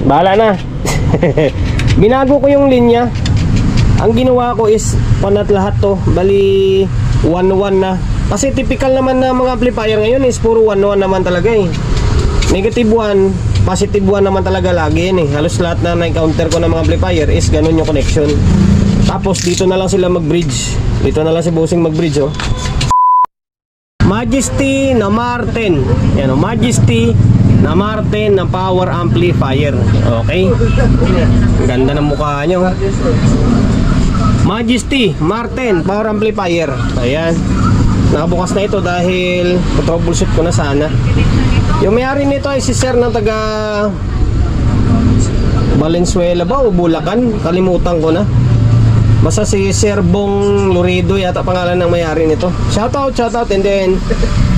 Bahala na. Binago ko yung linya. Ang ginawa ko is panat lahat to. Bali 1-1 na. Kasi typical naman na mga amplifier ngayon is puro 1-1 naman talaga eh. Negative 1, positive 1 naman talaga lagi yan eh. Halos lahat na na-encounter ko ng mga amplifier is ganun yung connection. Tapos dito na lang sila mag-bridge. Dito na lang si Bossing mag-bridge oh. Majesty na Martin. Yan oh, Majesty na Martin na power amplifier. Okay? Ang ganda ng mukha nyo. Majesty Martin power amplifier. Ayan. Nakabukas na ito dahil troubleshoot ko na sana. Yung may-ari nito ay si Sir ng taga Valenzuela ba o Bulacan? Kalimutan ko na. Basta si Sir Bong Loredo yata pangalan ng may-ari nito. Shoutout and then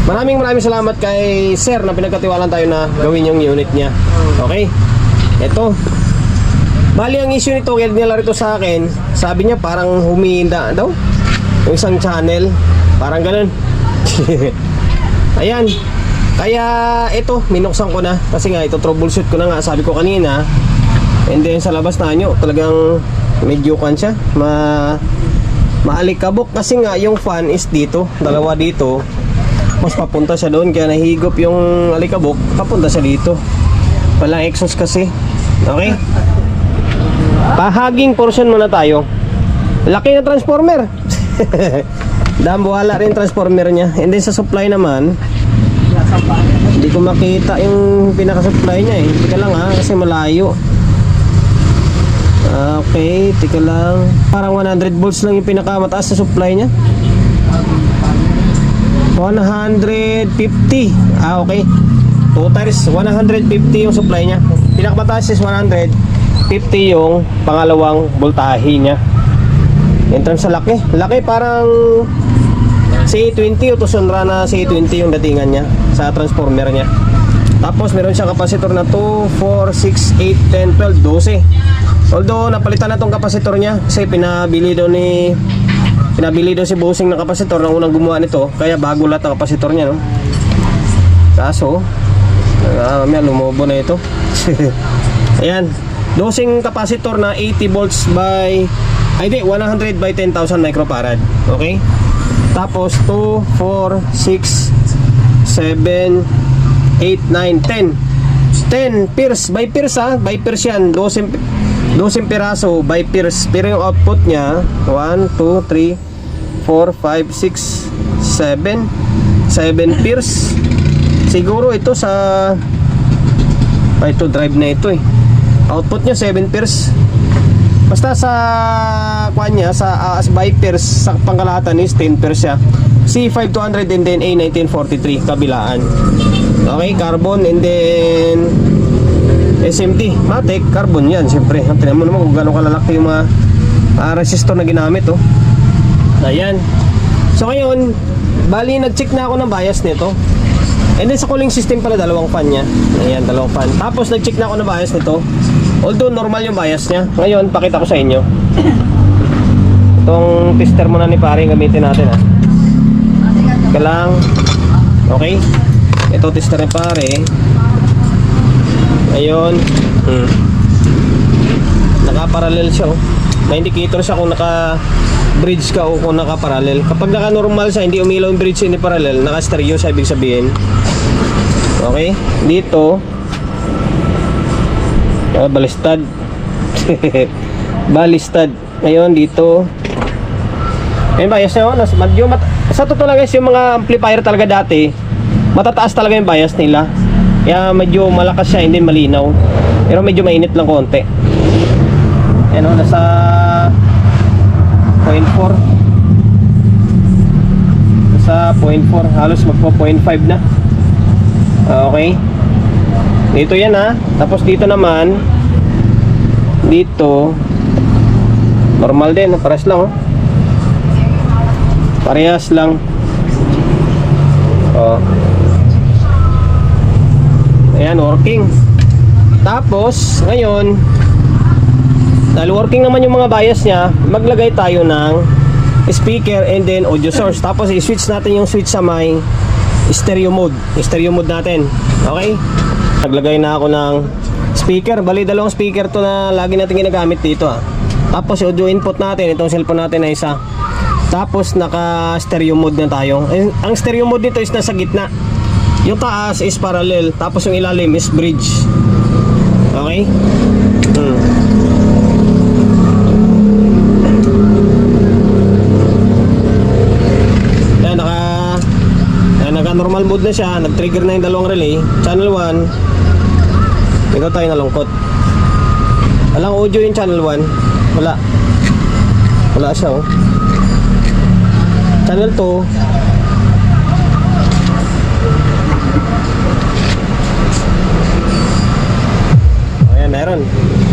maraming salamat kay Sir na pinagkatiwalaan tayo na gawin yung unit niya. Okay? Ito. Bali ang issue nito, kaya nila rito sa akin, sabi niya parang humihinda daw yung isang channel. Parang ganun. Ayan. Kaya ito, minuksan ko na. Kasi nga ito troubleshoot ko na nga, sabi ko kanina. And then sa labas na nyo, talagang medyo kan siya maalikabok kasi nga yung fan is dito, dalawa dito, mas papunta siya doon, kaya nahigop yung alikabok, papunta siya dito. Walang exhaust kasi. Okay, pahaging portion muna tayo. Laki na transformer. Dambuhala rin transformer nya. And then sa supply naman, hindi ko makita yung pinaka-supply nya eh. Tika lang ha, kasi malayo. Okay, tika lang. Parang 100 volts lang yung pinakamataas na supply nya. 150. Okay. Totals 150 yung supply nya. Pinakamataas is 150 yung pangalawang voltahe nya. In terms sa laki, parang C20 o Tucson na C20 yung datingan nya sa transformer nya. Tapos meron siyang kapasitor na 2, 4, 6, 8, 10, 12, 12. Although napalitan na tong kapasitor niya kasi pinabili daw si Bossing ng kapasitor nang unang gumawa nito, kaya bago lahat ng kapasitor niya no. Kaso mamaya lumobo na ito. Ayan, dosing kapasitor na 80 volts by 100 by 10,000 microfarad. Okay? Tapos 2, 4, 6, 7, 8, 9, 10 pairs by pairs ha, by pairs yan, 12 piraso by pairs. Pero yung output nya 1, 2, 3, 4, 5, 6, 7 pairs. Siguro ito sa ito drive na ito eh. Output nya 7 pairs. Basta sa kuan nya sa by pairs sa pangkalahatan is 10 pairs siya. C5200 and then A1943 kabilaan. Okay, carbon and then SMT, matic, carbon yan siyempre. Tingnan mo naman kung gano'ng kalalaki yung mga resistor na ginamit oh. Ayan. So ngayon, bali nag-check na ako ng bias nito. And then sa cooling system pala, dalawang fan nya. Ayan, dalawang fan. Tapos nag-check na ako ng bias nito. Although normal yung bias nya. Ngayon, pakita ko sa inyo. Itong tester muna ni pare, gamitin natin ha. Ika lang. Okay. Ito tester ni pare. Ayun. Naka-parallel siya oh. May indicator siya kung naka-bridge ka o kung naka-parallel. Kapag naka-normal siya, hindi umilaw yung bridge, hindi parallel, naka-stereo siya, ibig sabihin. Okay? Dito balistad. Balistad. Ngayon dito. Ayun bias niya oh. Sa totoo lang guys, yung mga amplifier talaga dati, matataas talaga yung bias nila. Kaya medyo malakas siya, hindi malinaw. Pero medyo mainit lang konti. Ayan o, nasa 0.4. Nasa 0.4, halos magpo 0.5 na. Okay. Dito yan ha. Tapos dito naman, dito normal din, parehas lang oh. Parehas lang. Oh. Ayan, working. Tapos, ngayon, dahil working naman yung mga bias nya, maglagay tayo ng speaker and then audio source. Tapos, i-switch natin yung switch sa may stereo mode. Stereo mode natin. Okay? Naglagay na ako ng speaker. Bali, dalawang speaker to na lagi natin ginagamit dito Tapos audio input natin, itong cellphone natin na isa. Tapos naka stereo mode na tayo. Ang stereo mode nito is nasa gitna. Yung taas is parallel, tapos yung ilalim is bridge. Okay? Naka normal mode na siya, nag-trigger na yung dalawang relay. Channel 1. Ikaw tayo nalungkot. Walang audio yung channel 1. Wala siya Channel 2. Ayan, meron.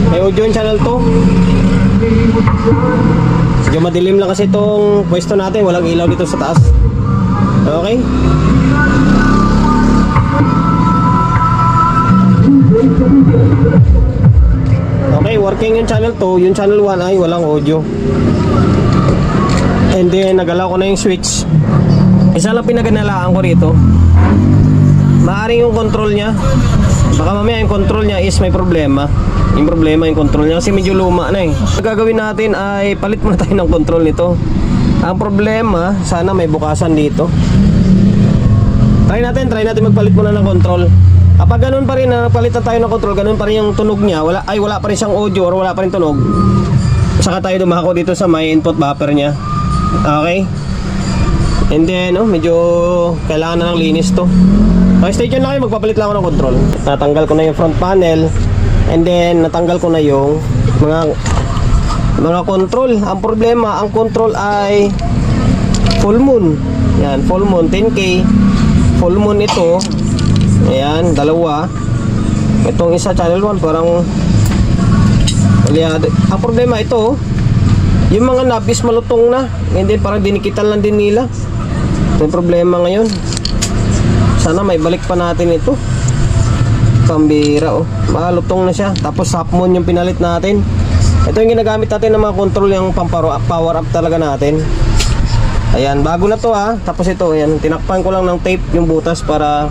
May audio yung channel 2. Medyo madilim lang kasi itong pwesto natin. Walang ilaw dito sa taas. Okay? Okay, working yung channel 2. Yung channel 1 ay walang audio. And then nagalaw ko na yung switch. Isa lang pinaganalaan ko rito, maaring yung control niya, baka mamaya yung control niya is may problema. Yung problema yung control niya kasi medyo luma na Ang gagawin natin ay palit muna tayo ng control nito. Ang problema, sana may bukasan dito. Try natin magpalit muna ng control. Kapag ganun pa rin na palitan tayo ng control, ganun pa rin yung tunog niya, wala pa rin siyang audio or wala pa rin tunog, saka tayo dumako dito sa may input buffer niya. Okay? And then, medyo kailangan na ng linis to. Okay, stay tuned lang kayo, magpapalit lang ako ng control. Natanggal ko na yung front panel, and then natanggal ko na yung mga control. Ang problema, ang control ay full moon. Yan, full moon 10K. Full moon ito. Ayan, dalawa. Itong isa channel 1 parang aliado. Ang problema ito, yung mga knob is malutong na. Hindi, parang dinikitan lang din nila. Ito yung problema ngayon. Sana may balik pa natin ito. Pambira malutong na siya. Tapos half moon yung pinalit natin. Ito yung ginagamit natin ng mga control, yung power up talaga natin. Ayan, bago na to Tapos ito, ayan, tinakpan ko lang ng tape yung butas para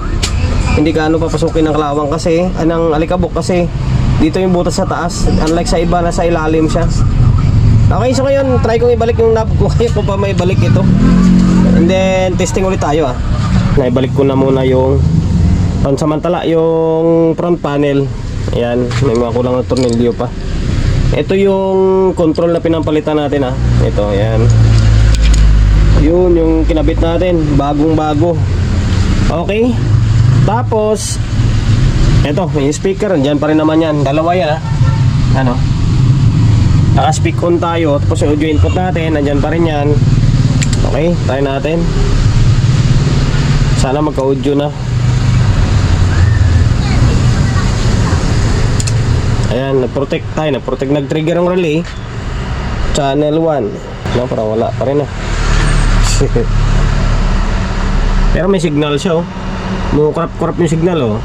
hindi gaano papasukin ng kalawang kasi, ng alikabok kasi dito yung butas sa taas. Unlike sa iba, nasa ilalim siya. Okay, so ngayon, try kong ibalik yung knob ko. Kaya kung pa may balik ito. And then, testing ulit tayo Naibalik ko na muna yung pansamantala, yung front panel. Ayan, may mga kulang na tornilyo pa. Ito yung control na pinampalitan natin Ito, ayan. Yun, yung kinabit natin. Bagong bago. Okay. Tapos, ito, may speaker. Diyan pa rin naman yan. Dalawa yan Naka-speak on tayo. Tapos yung audio input natin, nandyan pa rin yan. Okay, try natin. Sana magka-audio na. Ayan, nag-protect tayo. Nag-trigger ang relay. Channel 1. Parang wala pa rin Pero may signal siya Kurap-kurap yung signal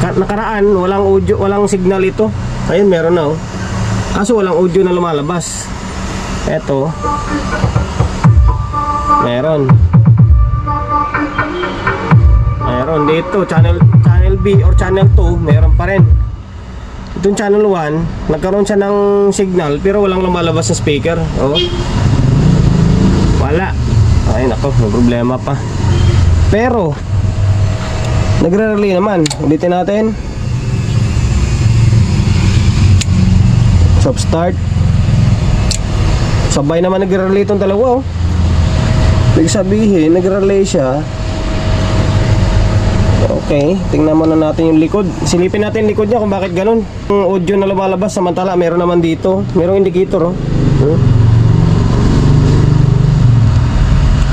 Nakaraan, walang audio, walang signal ito. Ayun, meron na kaso walang audio na lumalabas. Eto, meron dito, channel B or channel 2, meron pa rin. Itong channel 1, nagkaroon siya ng signal pero walang lumalabas sa speaker. Wala. Ay nako, may problema pa. Pero nagre-relay naman. Ulitin natin. Stop start. Sabay naman nagre-relay itong dalawa Ibig sabihin, nagre-relay siya. Okay, tingnan muna natin yung likod. Silipin natin yung likod niya kung bakit ganun. Yung audio na lumalabas, samantala meron naman dito. Merong indicator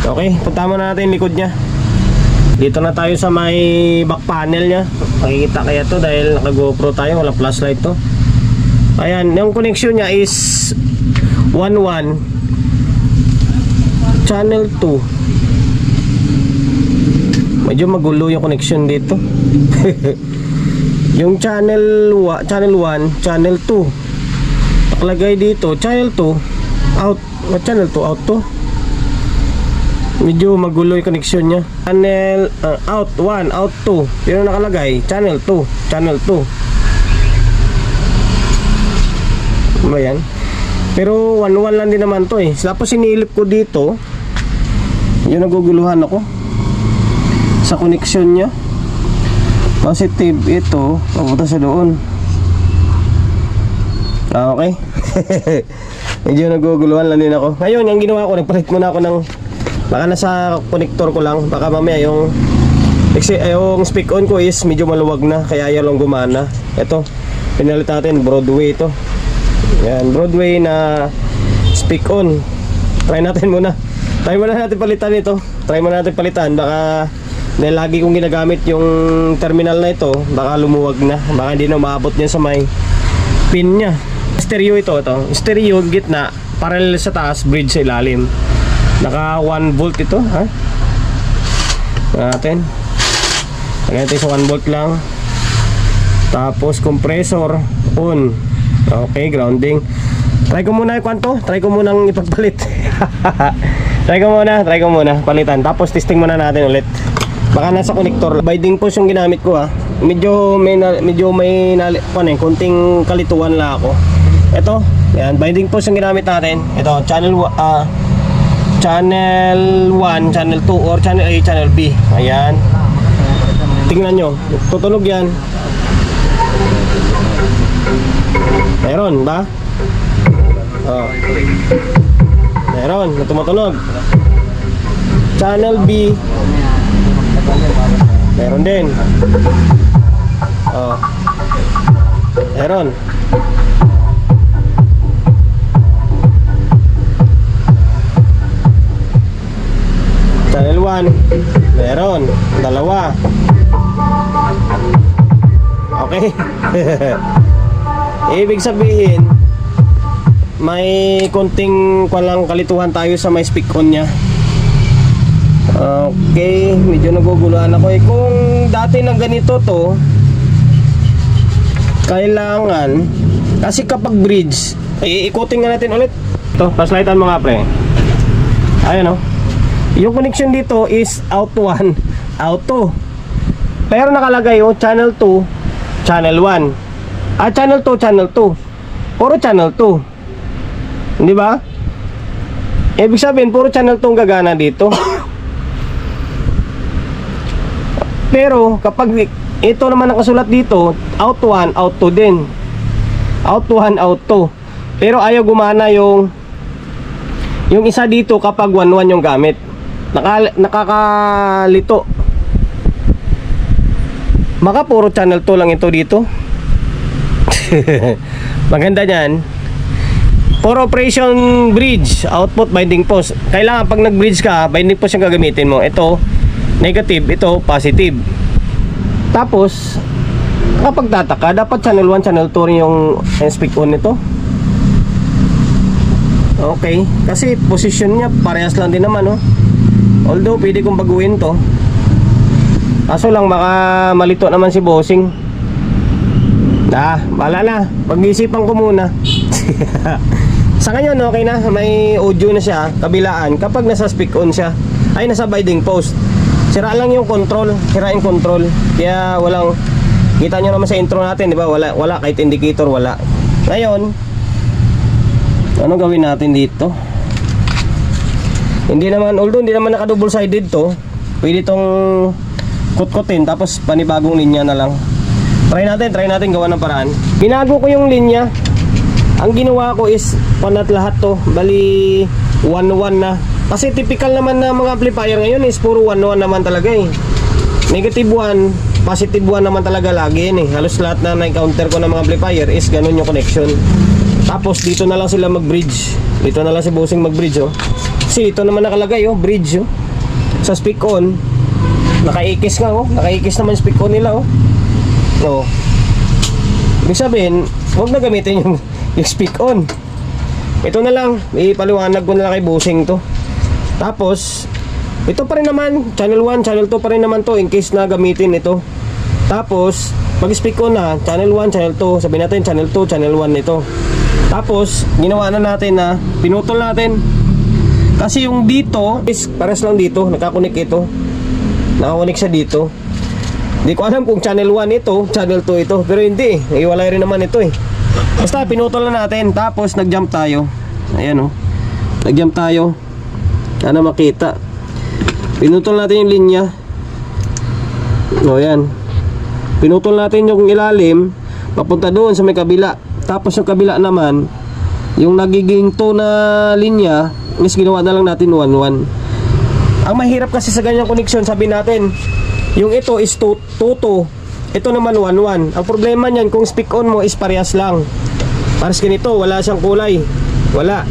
Okay, punta muna natin yung likod niya. Dito na tayo sa may back panel niya. Makikita kaya to dahil naka GoPro tayo, walang flashlight to. Ayan, yung connection niya is 1.1 channel 2. Medyo magulo yung connection dito. Yung channel 1, channel 2 nakalagay dito, channel 2 out. What channel 2 out to? Medyo magulo yung connection niya. Channel out 1, out 2. Pero nakalagay channel 2, channel 2. Ano ba yan? Pero 1-1 lang din naman to eh. Tapos sinilip ko dito. Yun, naguguluhan ako sa connection niya. Positive ito, papunta sa doon. Okay. Medyo naguguluhan lang din ako. Ngayon, yung ginawa ko, nagpalit muna ako ng, baka nasa connector ko lang, baka mamaya yung speak on ko is medyo maluwag na, kaya ayaw lang gumana. Ito, pinalit natin, Broadway ito. Yan, Broadway na speak on. Try natin muna. Try muna natin palitan ito. Try muna natin palitan, baka dahil lagi kong ginagamit yung terminal na ito, baka lumuwag na, baka hindi na maabot niya sa may pin niya. Stereo ito. Stereo gitna, parallel sa taas, bridge sa ilalim. Naka 1 volt ito, ha? Natin. Lagyan natin sa 1 volt lang. Tapos compressor on. Okay, grounding. Try ko muna yung kwanto. Try ko munang ipagpalit. Try ko muna palitan. Tapos testing muna natin ulit. Baka nasa connector. Binding post yung ginamit ko, ha. Medyo may konting kalituan lang ako. Ito, yan, binding post yung ginamit natin. Ito, channel 1, channel 2 or channel A, channel B. Ayan. Tingnan nyo, tutunog yan. Meron ba? Oh. Meron, tumutunog. Channel B. Meron din. Oh. Meron. Channel 1. Meron. Dalawa. Okay. Ibig sabihin, may konting walang kalituhan tayo sa may speak on nya. Okay, medyo naguguluhan ako eh. Kung dati na ganito to, kailangan, kasi kapag bridge, iikutin nga natin ulit. Ito, paslightan mo nga pre. Ayan o. Yung connection dito is out 1, out 2. Pero nakalagay channel 2, channel 1. Channel 2, channel 2. Puro channel 2. Hindi ba? Ibig sabihin, puro channel 2 ang gagana dito. Pero kapag ito naman nakasulat dito, out 1, out 2 din. Out 1, out 2. Pero ayaw gumana yung isa dito kapag 1-1 yung gamit. Nakakalito. Baka puro channel 2 lang ito dito. Maganda niyan. For operation bridge, output binding post. Kailangan pag nag-bridge ka, binding post yung gagamitin mo. Ito negative, ito positive. Tapos kapag tataka, dapat channel 1, channel 2 rin yung speak on nito. Okay, kasi position niya parehas lang din naman, oh. Although pwede kong baguhin to. Kaso lang baka malito naman si bossing. Wala na. Pag-iisipan ko muna. Sa ngayon okay na, may audio na siya, kabilaan. Kapag nasa speak on siya, ay nasa binding post, sira lang yung control, sira yung control. Kaya walang, kita nyo naman sa intro natin, di ba? Wala kahit indicator, wala. Ngayon, ano gawin natin dito? Hindi naman, although hindi naman naka double sided to, pwede tong kutkutin tapos panibagong linya na lang. Try natin gawa ng paraan. Binago ko yung linya. Ang ginawa ko is panat lahat to, bali 1-1 na. Kasi typical naman na mga amplifier ngayon is puro 1-1 naman talaga eh. Negative 1, positive 1 naman talaga lagi yan eh. Halos lahat na na-encounter ko ng mga amplifier is ganun yung connection. Tapos dito na lang sila mag-bridge. Dito na lang si bossing mag-bridge, oh. Kasi ito naman nakalagay, oh, bridge, oh. Sa speak on, naka-ikis nga, oh. Naka-ikis naman speak on nila, oh. So, ibig sabihin, huwag na gamitin yung speak on. Ito na lang, ipaliwanag ko na lang kay bossing to. Tapos, ito pa rin naman, channel 1, channel 2 pa rin naman to in case na gamitin ito. Tapos, mag-speak on na, channel 1, channel 2, sabihin natin channel 2, channel 1 ito. Tapos, ginawa na natin na pinutol natin. Kasi yung dito is pares lang dito, nakakunik ito. Nakakunik siya dito. Hindi ko alam kung channel 1 ito, channel 2 ito, pero hindi eh. Iwalay rin naman ito eh. Basta pinutol na natin, tapos nag-jump tayo. Ayan oh. Nag-jump tayo. Sana makita. Pinutol natin yung linya. O yan. Pinutol natin yung ilalim papunta doon sa may kabila. Tapos yung kabila naman, yung nagiging 2 na linya is ginawa na lang natin 1-1. Ang mahirap kasi sa ganyang connection, sabi natin, yung ito is 2-2, ito naman 1-1. Ang problema niyan, kung speak on mo is parehas lang. Pares ganito, wala siyang kulay. Wala.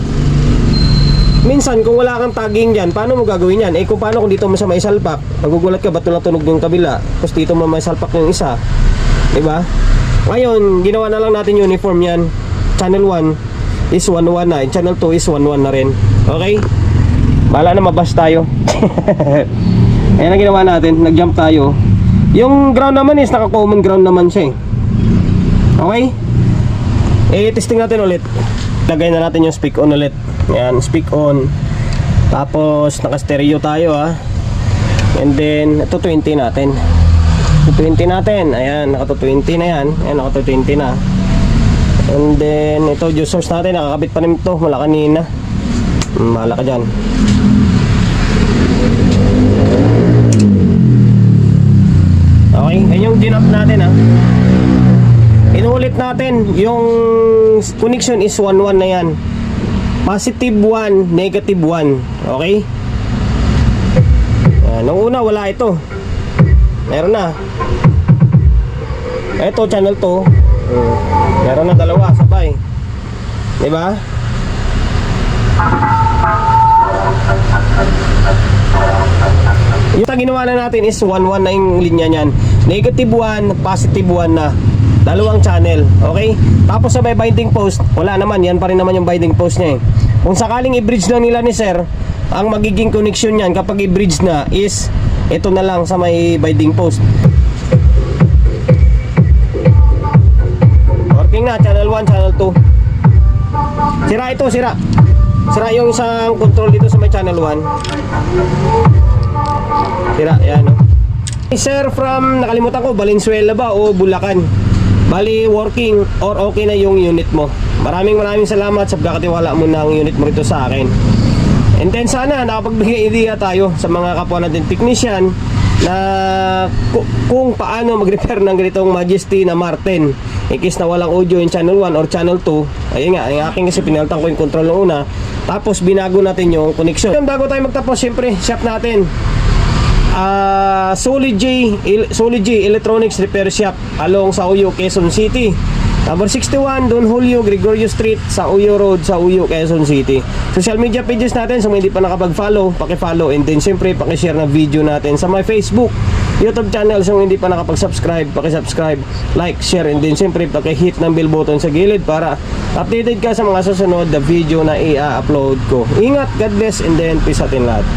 Minsan kung wala kang tagging dyan, paano mo gagawin yan? Eh kung paano kung dito mo sa may salpak, magugulat ka, ba't lang tunog yung kabila, tapos dito mo may salpak yung isa, diba? Ngayon, ginawa na lang natin uniform yan. Channel 1 is 1-1 na, channel 2 is 1-1 na rin. Okay? Bahala na, mabas tayo. Ayan ang ginawa natin, nag-jump tayo. Yung ground naman is naka-common ground naman siya eh. Okay? Eh, testing natin ulit. Lagay na natin yung speak on ulit. Ayan, speak on. Tapos naka-stereo tayo ha. And then ito 20 natin. Ito 20 natin. Ayan, naka 20 na yan. Ayan, naka 20 na. And then ito juice source natin, nakakabit pa rin ito mula kanina. Mahala ka dyan. Okay, ayan yung ginap natin ha. Inulit natin yung connection is 1-1 na yan. Positive 1, negative 1. Okay? Nung una wala ito. Meron na. Ito channel 2. Meron na dalawa sabay. 'Di ba? Yung ginawa na natin is 1-1 na yung linya niyan. Negative 1, positive 1 na. Dalawang channel, okay? Tapos sa may binding post, wala naman, yan pa rin naman yung binding post niya eh. Kung sakaling i-bridge lang nila ni sir, ang magiging connection niyan kapag i-bridge na is ito na lang sa may binding post. Working na, channel 1, channel 2. Sira ito, sira. Sira yung isang control dito sa may channel 1. Sira, yan o. Sir from, nakalimutan ko, Valenzuela ba o Bulacan? Bali, working or okay na yung unit mo. Maraming salamat sa pagkakatiwala mo ng unit mo rito sa akin. And then sana nakapagbigay idea tayo sa mga kapwa natin technician na kung paano mag-repair ng ganitong Majesty na Martin in case na walang audio in channel 1 or channel 2. Ayun nga, yung aking kasi pinalitan ko yung control ng una, tapos binago natin yung connection. Bago tayo magtapos, syempre shop natin Solid J Electronics Repair Shop along sa Uyo, Quezon City. Number 61 Don Julio Gregorio Street sa Uyo Road sa Uyo, Quezon City. Social media pages natin, so hindi pa nakapag-follow, paki-follow, and then syempre paki-share na video natin sa my Facebook, YouTube channel. So hindi pa nakapag-subscribe, paki-subscribe, like, share, and then syempre paki-hit ng bell button sa gilid para updated ka sa mga susunod na video na i-upload ko. Ingat, God bless, and then peace atin lahat.